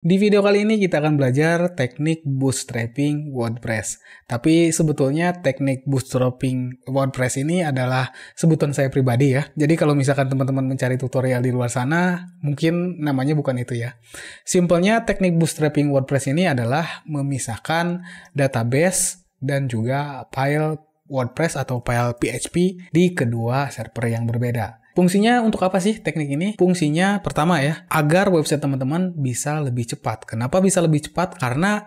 Di video kali ini kita akan belajar teknik bootstrapping WordPress. Tapi sebetulnya teknik bootstrapping WordPress ini adalah sebutan saya pribadi ya. Jadi kalau misalkan teman-teman mencari tutorial di luar sana, mungkin namanya bukan itu ya. Simpelnya teknik bootstrapping WordPress ini adalah memisahkan database dan juga file WordPress atau file PHP di kedua server yang berbeda. Fungsinya untuk apa sih teknik ini? Fungsinya pertama ya, agar website teman-teman bisa lebih cepat. Kenapa bisa lebih cepat? Karena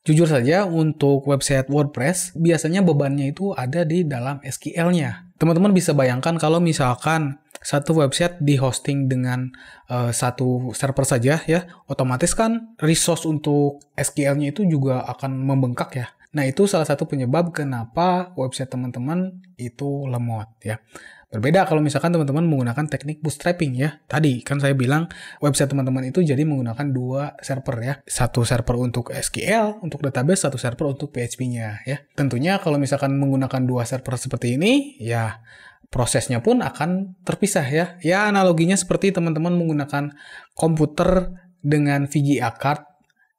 jujur saja untuk website WordPress biasanya bebannya itu ada di dalam SQL-nya. Teman-teman bisa bayangkan kalau misalkan satu website di hosting dengan satu server saja ya, otomatis kan resource untuk SQL-nya itu juga akan membengkak ya. Nah, itu salah satu penyebab kenapa website teman-teman itu lemot ya. Berbeda kalau misalkan teman-teman menggunakan teknik bootstrapping ya. Tadi kan saya bilang website teman-teman itu jadi menggunakan dua server ya. Satu server untuk SQL, untuk database, satu server untuk PHP-nya ya. Tentunya kalau misalkan menggunakan dua server seperti ini, ya prosesnya pun akan terpisah ya. Ya analoginya seperti teman-teman menggunakan komputer dengan VGA card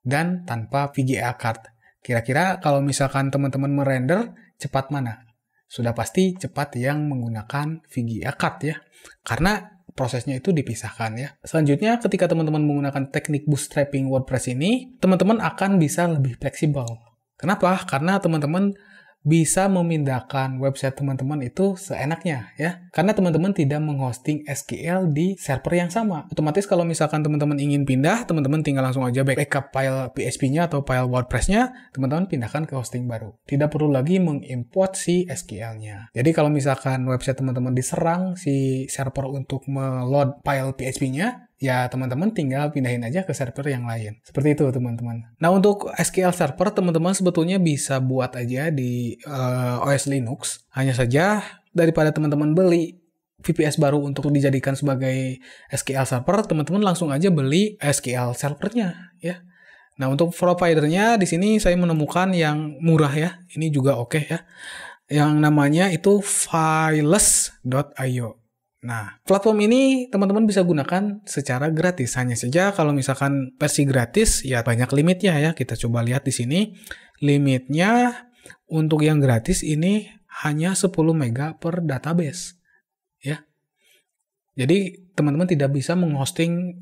dan tanpa VGA card. Kira-kira kalau misalkan teman-teman merender, cepat mana? Sudah pasti cepat yang menggunakan VGA card ya. Karena prosesnya itu dipisahkan ya. Selanjutnya ketika teman-teman menggunakan teknik bootstrapping WordPress ini, teman-teman akan bisa lebih fleksibel. Kenapa? Karena teman-teman bisa memindahkan website teman-teman itu seenaknya ya. Karena teman-teman tidak menghosting SQL di server yang sama. Otomatis kalau misalkan teman-teman ingin pindah, teman-teman tinggal langsung aja backup file PHP-nya atau file WordPress-nya, teman-teman pindahkan ke hosting baru. Tidak perlu lagi mengimport si SQL-nya. Jadi kalau misalkan website teman-teman diserang si server untuk meload file PHP-nya, ya teman-teman tinggal pindahin aja ke server yang lain. Seperti itu teman-teman. Nah untuk SQL server teman-teman sebetulnya bisa buat aja di OS Linux. Hanya saja daripada teman-teman beli VPS baru untuk dijadikan sebagai SQL server, teman-teman langsung aja beli SQL servernya ya. Nah untuk providernya di sini saya menemukan yang murah ya. Ini juga oke ya. Yang namanya itu Files.io. Nah, platform ini teman-teman bisa gunakan secara gratis. Hanya saja kalau misalkan versi gratis, ya banyak limitnya ya. Kita coba lihat di sini. Limitnya untuk yang gratis ini hanya 10 MB per database. Ya. Jadi, teman-teman tidak bisa menghosting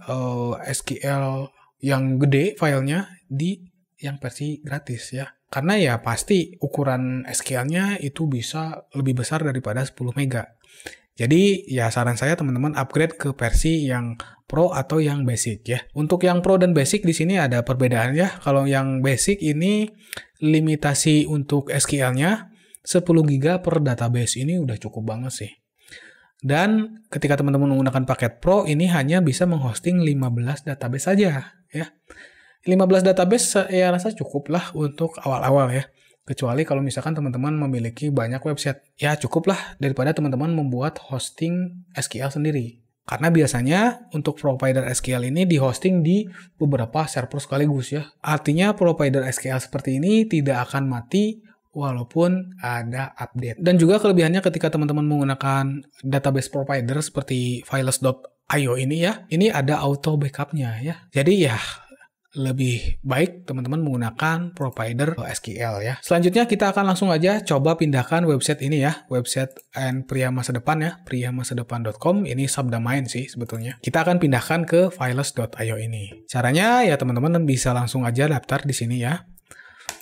SQL yang gede filenya di yang versi gratis ya. Karena ya pasti ukuran SQL-nya itu bisa lebih besar daripada 10 MB. Jadi ya saran saya teman-teman upgrade ke versi yang Pro atau yang Basic ya. Untuk yang Pro dan Basic di sini ada perbedaan ya. Kalau yang Basic ini limitasi untuk SQL-nya 10 GB per database, ini udah cukup banget sih. Dan ketika teman-teman menggunakan paket Pro ini hanya bisa menghosting 15 database saja ya. 15 database ya rasa cukup lah untuk awal-awal ya. Kecuali kalau misalkan teman-teman memiliki banyak website. Ya cukuplah daripada teman-teman membuat hosting SQL sendiri. Karena biasanya untuk provider SQL ini di hosting di beberapa server sekaligus ya. Artinya provider SQL seperti ini tidak akan mati walaupun ada update. Dan juga kelebihannya ketika teman-teman menggunakan database provider seperti Files.io ini ya. Ini ada auto backupnya ya. Jadi ya lebih baik teman-teman menggunakan provider SQL ya. Selanjutnya kita akan langsung aja coba pindahkan website ini ya. Website Pria Masa Depan ya. priamasadepan.com. Ini subdomain sih sebetulnya. Kita akan pindahkan ke Files.io ini. Caranya ya teman-teman bisa langsung aja daftar di sini ya.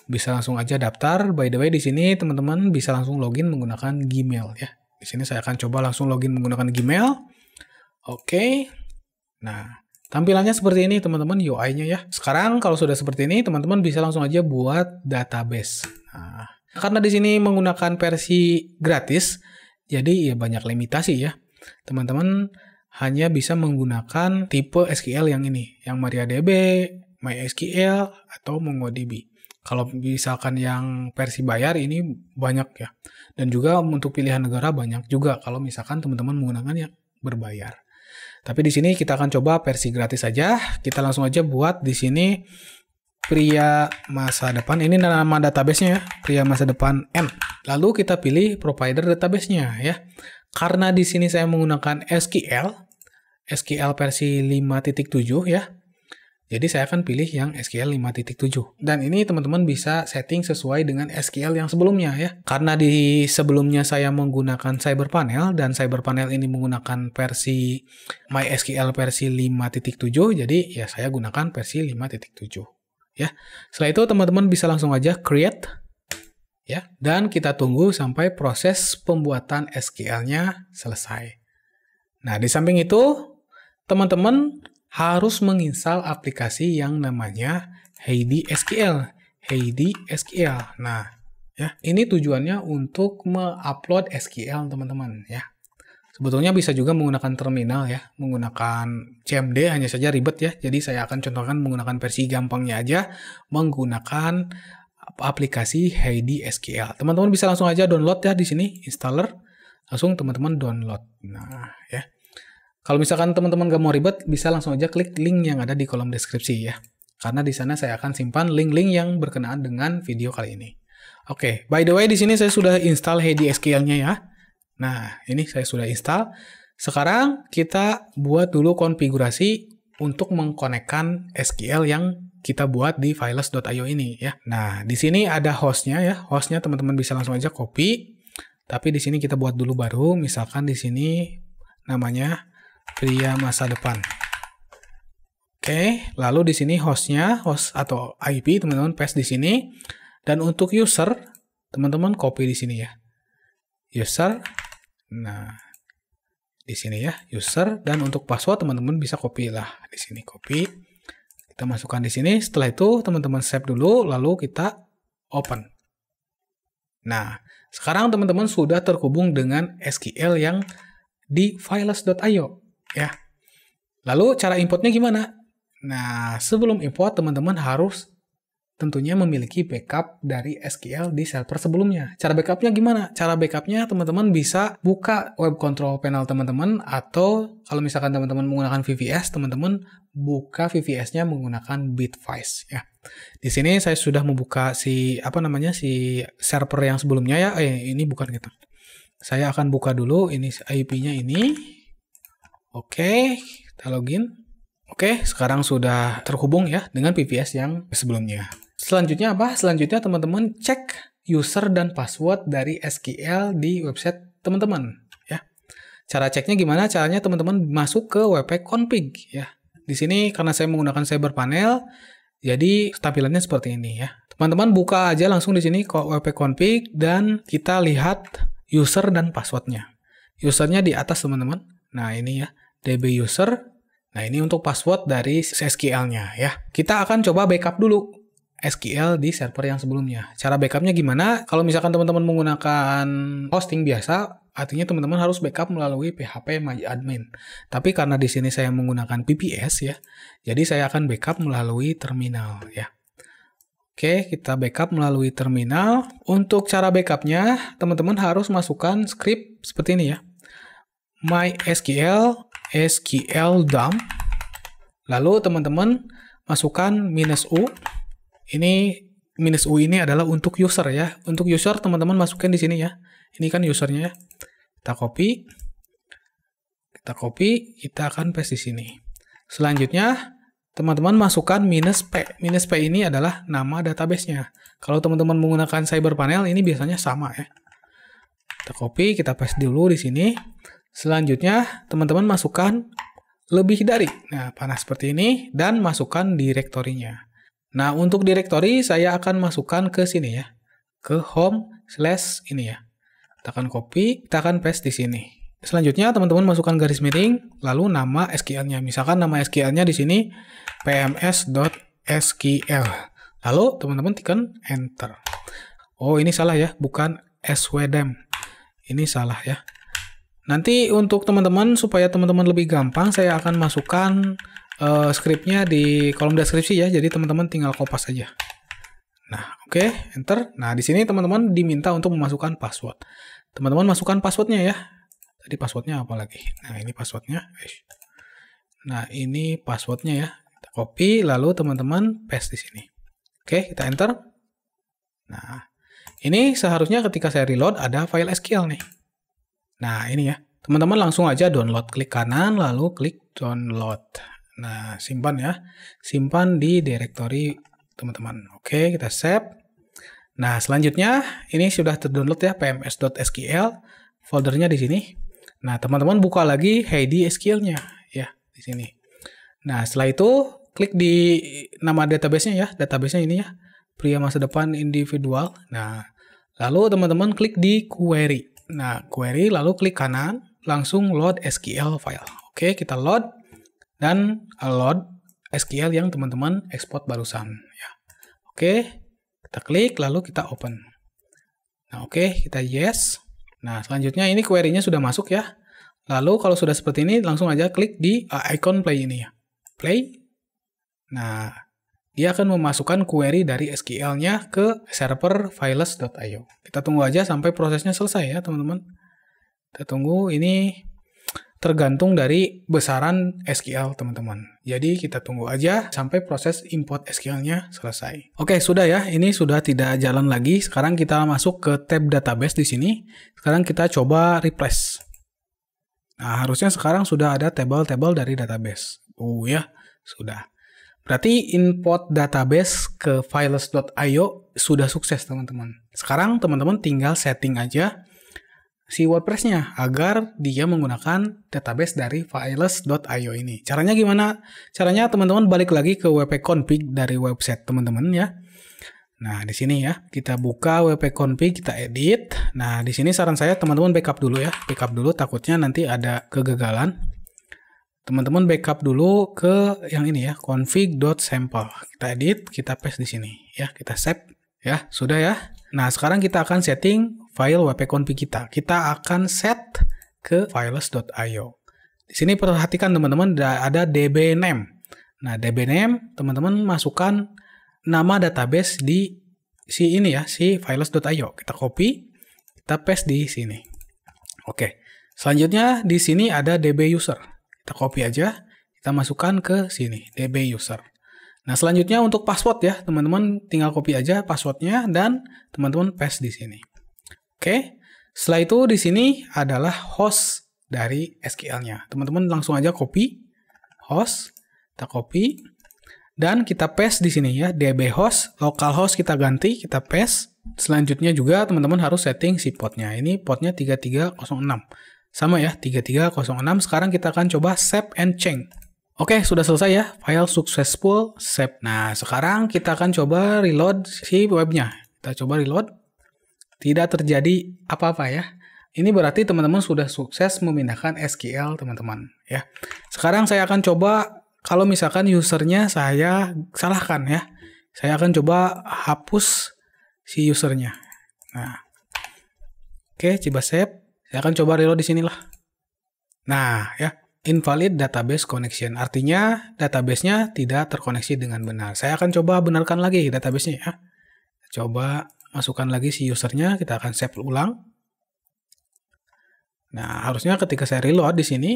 Bisa langsung aja daftar. By the way di sini teman-teman bisa langsung login menggunakan Gmail ya. Di sini saya akan coba langsung login menggunakan Gmail. Oke. Nah, tampilannya seperti ini teman-teman UI-nya ya. Sekarang kalau sudah seperti ini teman-teman bisa langsung aja buat database. Nah, karena di sini menggunakan versi gratis, jadi ya banyak limitasi ya. Teman-teman hanya bisa menggunakan tipe SQL yang ini, yang MariaDB, MySQL atau MongoDB. Kalau misalkan yang versi bayar ini banyak ya. Dan juga untuk pilihan negara banyak juga kalau misalkan teman-teman menggunakan yang berbayar. Tapi di sini kita akan coba versi gratis saja. Kita langsung aja buat di sini Pria Masa Depan. Ini nama database-nya ya, Pria Masa Depan N. Lalu kita pilih provider database-nya ya. Karena di sini saya menggunakan SQL versi 5.7 ya. Jadi saya akan pilih yang SQL 5.7. Dan ini teman-teman bisa setting sesuai dengan SQL yang sebelumnya ya. Karena di sebelumnya saya menggunakan Cyberpanel dan Cyberpanel ini menggunakan versi MySQL versi 5.7, jadi ya saya gunakan versi 5.7 ya. Setelah itu teman-teman bisa langsung aja create ya, dan kita tunggu sampai proses pembuatan SQL-nya selesai. Nah, di samping itu teman-teman harus menginstal aplikasi yang namanya Heidi SQL. Heidi SQL. Nah, ya, ini tujuannya untuk mengupload SQL teman-teman ya. Sebetulnya bisa juga menggunakan terminal ya, menggunakan CMD, hanya saja ribet ya. Jadi saya akan contohkan menggunakan versi gampangnya aja, menggunakan aplikasi Heidi SQL. Teman-teman bisa langsung aja download ya di sini, installer. Langsung teman-teman download. Nah, ya. Kalau misalkan teman-teman gak mau ribet, bisa langsung aja klik link yang ada di kolom deskripsi ya. Karena di sana saya akan simpan link-link yang berkenaan dengan video kali ini. Oke, by the way di sini saya sudah install Heidi SQL-nya ya. Nah, ini saya sudah install. Sekarang kita buat dulu konfigurasi untuk mengkonekkan SQL yang kita buat di files.io ini ya. Nah, di sini ada hostnya ya. Hostnya teman-teman bisa langsung aja copy. Tapi di sini kita buat dulu baru. Misalkan di sini namanya pria masa depan. Oke, lalu di sini hostnya, host atau IP teman-teman paste di sini. Dan untuk user, teman-teman copy di sini ya. User, nah di sini ya user, dan untuk password teman-teman bisa copy lah di sini copy. Kita masukkan di sini. Setelah itu teman-teman save dulu, lalu kita open. Nah, sekarang teman-teman sudah terhubung dengan SQL yang di files.io. Ya, lalu cara importnya gimana? Nah, sebelum import teman-teman harus tentunya memiliki backup dari SQL di server sebelumnya. Cara backupnya gimana? Cara backupnya teman-teman bisa buka web control panel teman-teman, atau kalau misalkan teman-teman menggunakan VVS, teman-teman buka VVS-nya menggunakan Bitwise ya. Di sini saya sudah membuka si server yang sebelumnya ya. Ini bukan gitu. Saya akan buka dulu ini IP-nya ini. Oke, kita login. Oke, sekarang sudah terhubung ya dengan VPS yang sebelumnya. Selanjutnya apa? Selanjutnya teman-teman cek user dan password dari SQL di website teman-teman ya. Cara ceknya gimana? Caranya teman-teman masuk ke wp config ya. Di sini karena saya menggunakan Cyberpanel, jadi tampilannya seperti ini ya. Teman-teman buka aja langsung di sini ke wp config dan kita lihat user dan passwordnya. Usernya di atas teman-teman. Nah, ini ya. DB user. Nah, ini untuk password dari SQL-nya ya. Kita akan coba backup dulu SQL di server yang sebelumnya. Cara backupnya gimana? Kalau misalkan teman-teman menggunakan hosting biasa, artinya teman-teman harus backup melalui PHP MyAdmin. Tapi karena di sini saya menggunakan VPS ya, jadi saya akan backup melalui terminal ya. Oke, kita backup melalui terminal. Untuk cara backupnya, teman-teman harus masukkan script seperti ini ya. MySQL SQL dump. Lalu teman-teman masukkan -u. Ini -u ini adalah untuk user ya. Untuk user teman-teman masukkan di sini ya. Ini kan usernya ya. Kita copy. Kita akan paste di sini. Selanjutnya teman-teman masukkan -p. -p ini adalah nama database-nya. Kalau teman-teman menggunakan Cyberpanel ini biasanya sama ya. Kita copy, kita paste dulu di sini. Selanjutnya, teman-teman masukkan lebih dari. Nah, panah seperti ini, dan masukkan direktorinya. Nah, untuk direktori, saya akan masukkan ke sini ya. Ke home/ ini ya. Kita akan copy, kita akan paste di sini. Selanjutnya, teman-teman masukkan garis miring, lalu nama SQL-nya. Misalkan nama SQL-nya di sini, pms.sql. Lalu, teman-teman tekan enter. Oh, ini salah ya, bukan swdem. Ini salah ya. Nanti untuk teman-teman, supaya teman-teman lebih gampang, saya akan masukkan skripnya di kolom deskripsi ya. Jadi teman-teman tinggal kopas aja. Nah, oke, enter. Nah, di sini teman-teman diminta untuk memasukkan password. Teman-teman masukkan passwordnya ya. Tadi passwordnya apa lagi? Nah, ini passwordnya. Nah, ini passwordnya ya. Kita copy, lalu teman-teman paste di sini. Oke, kita enter. Nah, ini seharusnya ketika saya reload ada file SQL nih. Nah, ini ya. Teman-teman langsung aja download. Klik kanan, lalu klik download. Nah, simpan ya. Simpan di directory teman-teman. Oke, kita save. Nah, selanjutnya ini sudah terdownload ya pms.sql, foldernya di sini. Nah, teman-teman buka lagi Heidi SQL-nya ya di sini. Nah, setelah itu klik di nama database-nya ya, database-nya ini ya, pria masa depan individual. Nah, lalu teman-teman klik di query. Nah, query lalu klik kanan, langsung load SQL file. Oke, kita load dan load SQL yang teman-teman export barusan ya. Oke, kita klik lalu kita open. Nah, oke, kita yes. Nah, selanjutnya ini query-nya sudah masuk ya. Lalu kalau sudah seperti ini langsung aja klik di icon play ini ya. Play. Nah, dia akan memasukkan query dari SQL-nya ke server files.io. Kita tunggu aja sampai prosesnya selesai ya, teman-teman. Kita tunggu, ini tergantung dari besaran SQL, teman-teman. Jadi, kita tunggu aja sampai proses import SQL-nya selesai. Oke, sudah ya. Ini sudah tidak jalan lagi. Sekarang kita masuk ke tab database di sini. Sekarang kita coba replace. Nah, harusnya sekarang sudah ada tabel-tabel dari database. Ya, sudah. Berarti import database ke files.io sudah sukses, teman-teman. Sekarang teman-teman tinggal setting aja si WordPress-nya agar dia menggunakan database dari files.io ini. Caranya gimana? Caranya teman-teman balik lagi ke wp-config dari website teman-teman ya. Nah, di sini ya, kita buka wp-config, kita edit. Nah, di sini saran saya teman-teman backup dulu ya. Backup dulu, takutnya nanti ada kegagalan. Teman-teman backup dulu ke yang ini ya, config.sample. Kita edit, kita paste di sini ya, kita save ya, sudah ya. Nah, sekarang kita akan setting file wp-config kita. Kita akan set ke files.io. Di sini perhatikan teman-teman ada dbname. Nah, dbname teman-teman masukkan nama database di si ini ya, si files.io. Kita copy, kita paste di sini. Oke. Selanjutnya di sini ada db user. Kita copy aja, kita masukkan ke sini, db user. Nah, selanjutnya untuk password ya, teman-teman tinggal copy aja passwordnya dan teman-teman paste di sini. Oke. Setelah itu di sini adalah host dari SQL-nya. Teman-teman langsung aja copy host, kita copy dan kita paste di sini ya, db host, localhost kita ganti, kita paste. Selanjutnya juga teman-teman harus setting si portnya. Ini portnya 3306. Sama ya, 3306. Sekarang kita akan coba save and change. Oke, sudah selesai ya. File successful save. Nah, sekarang kita akan coba reload si webnya. Kita coba reload. Tidak terjadi apa-apa ya. Ini berarti teman-teman sudah sukses memindahkan SQL, teman-teman. Ya. Sekarang saya akan coba, kalau misalkan usernya saya salahkan ya. Saya akan coba hapus si usernya. Nah, oke, coba save. Saya akan coba reload di sinilah. Nah, ya. Invalid database connection. Artinya database-nya tidak terkoneksi dengan benar. Saya akan coba benarkan lagi database-nya ya. Coba masukkan lagi si usernya. Kita akan save ulang. Nah, harusnya ketika saya reload di sini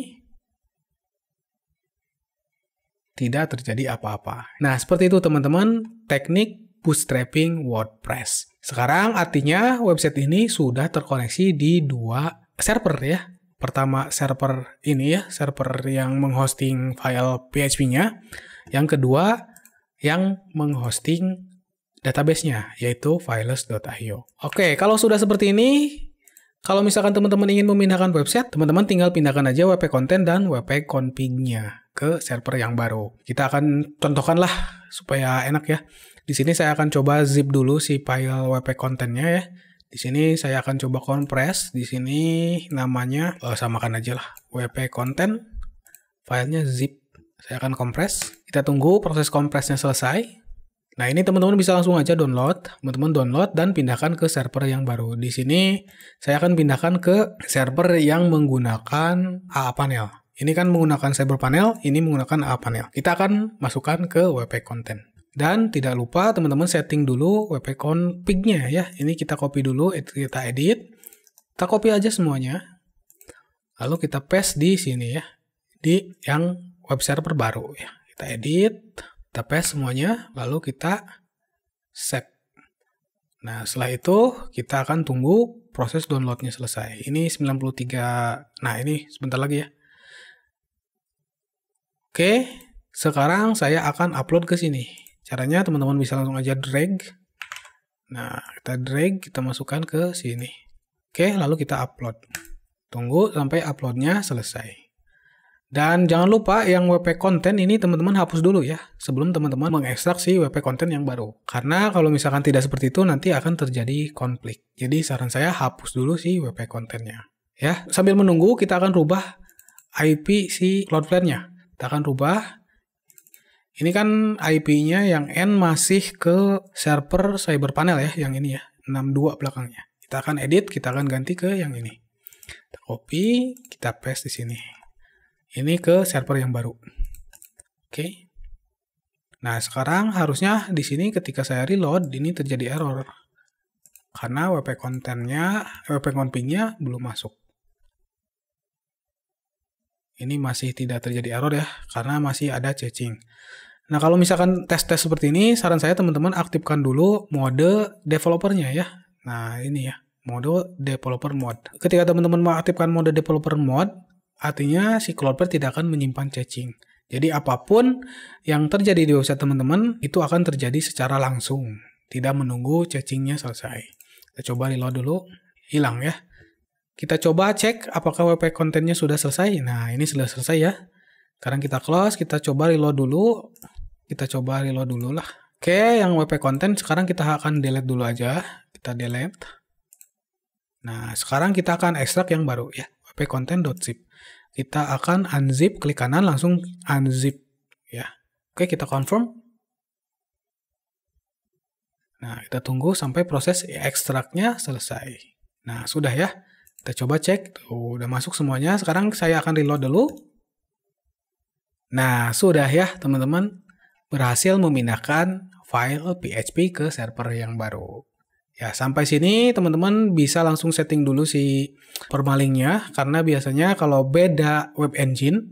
tidak terjadi apa-apa. Nah, seperti itu teman-teman teknik bootstrapping WordPress. Sekarang artinya website ini sudah terkoneksi di dua server ya. Pertama server ini ya, server yang menghosting file PHP-nya. Yang kedua yang menghosting database-nya, yaitu files.io. Oke, kalau sudah seperti ini, kalau misalkan teman-teman ingin memindahkan website, teman-teman tinggal pindahkan aja WP Content dan WP Config-nya ke server yang baru. Kita akan contohkan lah supaya enak ya. Di sini saya akan coba zip dulu si file WP Content-nya ya. Di sini saya akan coba kompres. Di sini namanya samakan aja lah, WP Content. Filenya zip. Saya akan kompres. Kita tunggu proses kompresnya selesai. Nah, ini teman-teman bisa langsung aja download. Teman-teman download dan pindahkan ke server yang baru. Di sini saya akan pindahkan ke server yang menggunakan AA Panel. Ini kan menggunakan Cyber Panel, ini menggunakan AA Panel. Kita akan masukkan ke WP Content. Dan tidak lupa teman-teman setting dulu WP config-nya ya. Ini kita copy dulu, kita edit. Kita copy aja semuanya. Lalu kita paste di sini ya. Di yang web server baru ya. Kita edit, kita paste semuanya, lalu kita save. Nah, setelah itu kita akan tunggu proses downloadnya selesai. Ini 93. Nah, ini sebentar lagi ya. Oke. Sekarang saya akan upload ke sini. Caranya teman-teman bisa langsung aja drag. Nah, kita drag, kita masukkan ke sini. Oke, lalu kita upload. Tunggu sampai uploadnya selesai. Dan jangan lupa yang WP konten ini teman-teman hapus dulu ya, sebelum teman-teman mengekstrak si WP konten yang baru. Karena kalau misalkan tidak seperti itu nanti akan terjadi konflik. Jadi saran saya hapus dulu si WP kontennya. Ya, sambil menunggu kita akan rubah IP si Cloudflare-nya. Kita akan rubah. Ini kan IP-nya yang N masih ke server CyberPanel ya, yang ini ya, 62 belakangnya. Kita akan edit, kita akan ganti ke yang ini. Kita copy, kita paste di sini. Ini ke server yang baru. Oke. Nah, sekarang harusnya di sini ketika saya reload, ini terjadi error. Karena WP config-nya belum masuk. Ini masih tidak terjadi error ya, karena masih ada caching. Nah, kalau misalkan tes-tes seperti ini, saran saya teman-teman aktifkan dulu mode developernya ya. Nah, ini ya, mode developer mode. Ketika teman-teman mengaktifkan mode developer mode, artinya si Cloudflare tidak akan menyimpan caching. Jadi apapun yang terjadi di website teman-teman, itu akan terjadi secara langsung. Tidak menunggu cachingnya selesai. Kita coba reload dulu, hilang ya. Kita coba cek apakah WP kontennya sudah selesai. Nah, ini sudah selesai ya. Sekarang kita close, kita coba reload dulu. Kita coba reload dulu lah. Oke, yang WP konten sekarang kita akan delete dulu aja. Kita delete. Nah, sekarang kita akan ekstrak yang baru ya. WP content.zip. Kita akan unzip, klik kanan langsung unzip ya. Oke, kita confirm. Nah, kita tunggu sampai proses ekstraknya selesai. Nah, sudah ya. Kita coba cek, tuh, udah masuk semuanya. Sekarang saya akan reload dulu. Nah, sudah ya teman-teman, berhasil memindahkan file PHP ke server yang baru. Ya, sampai sini teman-teman bisa langsung setting dulu si permalingnya, karena biasanya kalau beda web engine,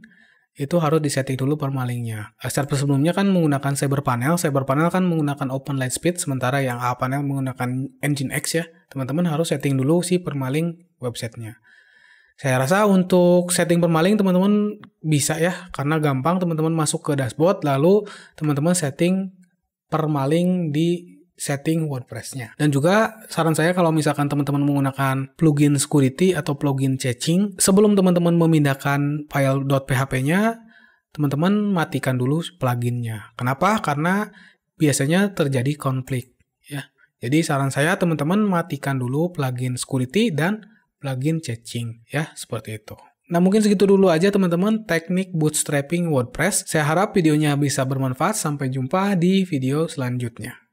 itu harus disetting dulu permalingnya. Server sebelumnya kan menggunakan CyberPanel kan menggunakan Open Lightspeed, sementara yang A-Panel menggunakan Nginx ya. Teman-teman harus setting dulu si permaling websitenya. Saya rasa untuk setting permaling teman-teman bisa ya, karena gampang teman-teman masuk ke dashboard, lalu teman-teman setting permaling di setting WordPress-nya. Dan juga saran saya kalau misalkan teman-teman menggunakan plugin security atau plugin caching, sebelum teman-teman memindahkan file .php-nya, teman-teman matikan dulu pluginnya. Kenapa? Karena biasanya terjadi konflik ya. Jadi saran saya teman-teman matikan dulu plugin security dan plugin caching ya, seperti itu. Nah, mungkin segitu dulu aja teman-teman teknik bootstrapping WordPress. Saya harap videonya bisa bermanfaat. Sampai jumpa di video selanjutnya.